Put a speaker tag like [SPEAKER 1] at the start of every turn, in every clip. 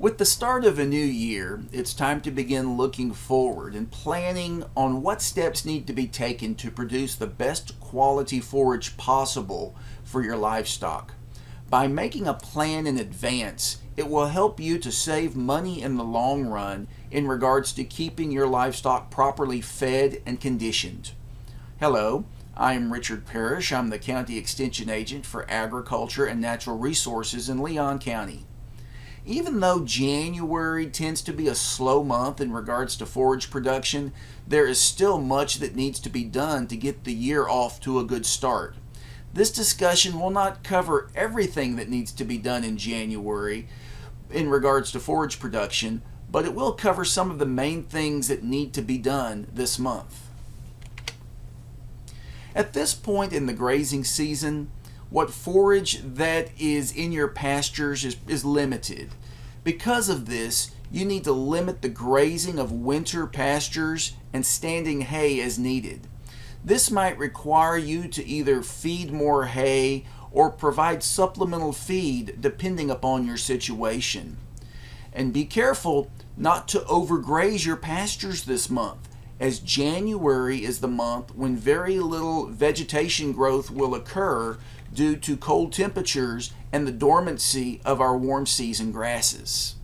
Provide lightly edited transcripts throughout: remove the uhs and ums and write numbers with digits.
[SPEAKER 1] With the start of a new year, it's time to begin looking forward and planning on what steps need to be taken to produce the best quality forage possible for your livestock. By making a plan in advance, it will help you to save money in the long run in regards to keeping your livestock properly fed and conditioned. Hello, I'm Richard Parrish. I'm the County Extension Agent for Agriculture and Natural Resources in Leon County. Even though January tends to be a slow month in regards to forage production, there is still much that needs to be done to get the year off to a good start. This discussion will not cover everything that needs to be done in January in regards to forage production, but it will cover some of the main things that need to be done this month. At this point in the grazing season, what forage that is in your pastures is limited. Because of this, you need to limit the grazing of winter pastures and standing hay as needed. This might require you to either feed more hay or provide supplemental feed depending upon your situation. And be careful not to overgraze your pastures this month, as January is the month when very little vegetation growth will occur due to cold temperatures and the dormancy of our warm season grasses.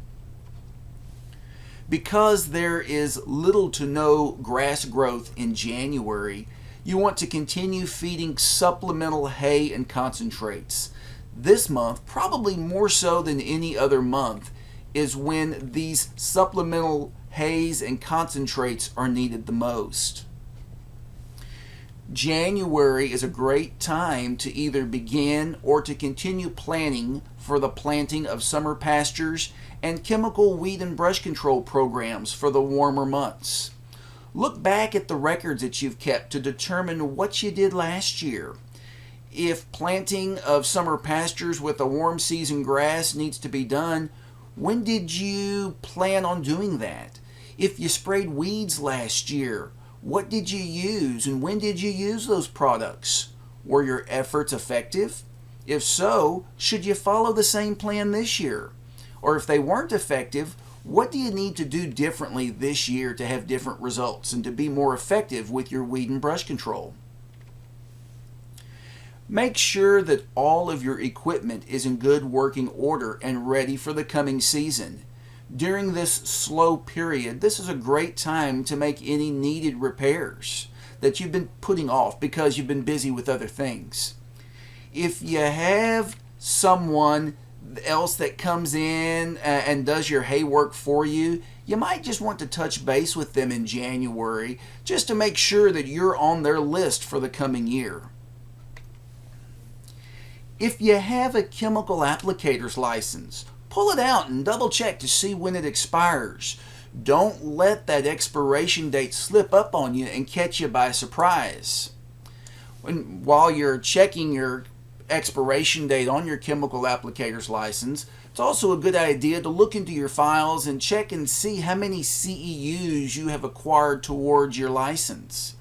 [SPEAKER 1] Because there is little to no grass growth in January, you want to continue feeding supplemental hay and concentrates. This month, probably more so than any other month, is when these supplemental hays and concentrates are needed the most. January is a great time to either begin or to continue planning for the planting of summer pastures and chemical weed and brush control programs for the warmer months. Look back at the records that you've kept to determine what you did last year. If planting of summer pastures with a warm season grass needs to be done, when did you plan on doing that? If you sprayed weeds last year, what did you use and when did you use those products? Were your efforts effective? If so, should you follow the same plan this year? Or if they weren't effective, what do you need to do differently this year to have different results and to be more effective with your weed and brush control? Make sure that all of your equipment is in good working order and ready for the coming season. During this slow period, this is a great time to make any needed repairs that you've been putting off because you've been busy with other things. If you have someone else that comes in and does your hay work for you, you might just want to touch base with them in January just to make sure that you're on their list for the coming year. If you have a chemical applicator's license, pull it out and double check to see when it expires. Don't let that expiration date slip up on you and catch you by surprise. While you're checking your expiration date on your chemical applicator's license, it's also a good idea to look into your files and check and see how many CEUs you have acquired towards your license.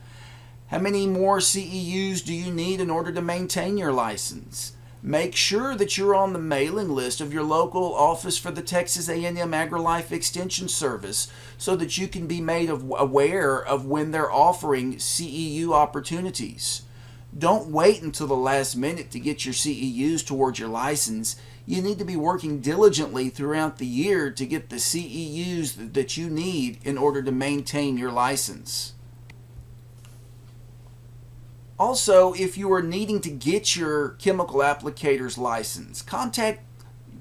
[SPEAKER 1] How many more CEUs do you need in order to maintain your license? Make sure that you're on the mailing list of your local office for the Texas A&M AgriLife Extension Service so that you can be made aware of when they're offering CEU opportunities. Don't wait until the last minute to get your CEUs towards your license. You need to be working diligently throughout the year to get the CEUs that you need in order to maintain your license. Also, if you are needing to get your chemical applicator's license, contact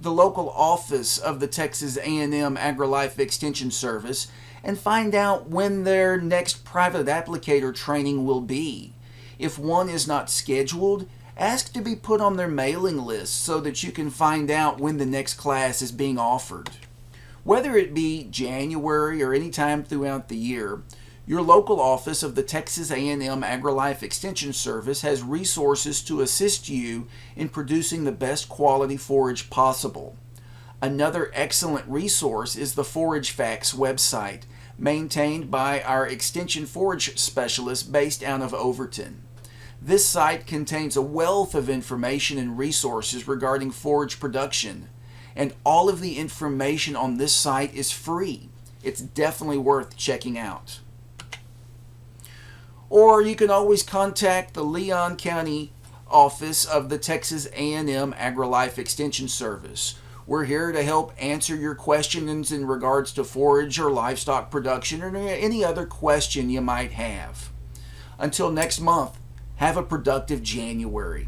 [SPEAKER 1] the local office of the Texas A&M AgriLife Extension Service and find out when their next private applicator training will be. If one is not scheduled, ask to be put on their mailing list so that you can find out when the next class is being offered. Whether it be January or any time throughout the year, your local office of the Texas A&M AgriLife Extension Service has resources to assist you in producing the best quality forage possible. Another excellent resource is the Forage Facts website, maintained by our Extension Forage specialist based out of Overton. This site contains a wealth of information and resources regarding forage production, and all of the information on this site is free. It's definitely worth checking out. Or you can always contact the Leon County office of the Texas A&M AgriLife Extension Service. We're here to help answer your questions in regards to forage or livestock production or any other question you might have. Until next month, have a productive January.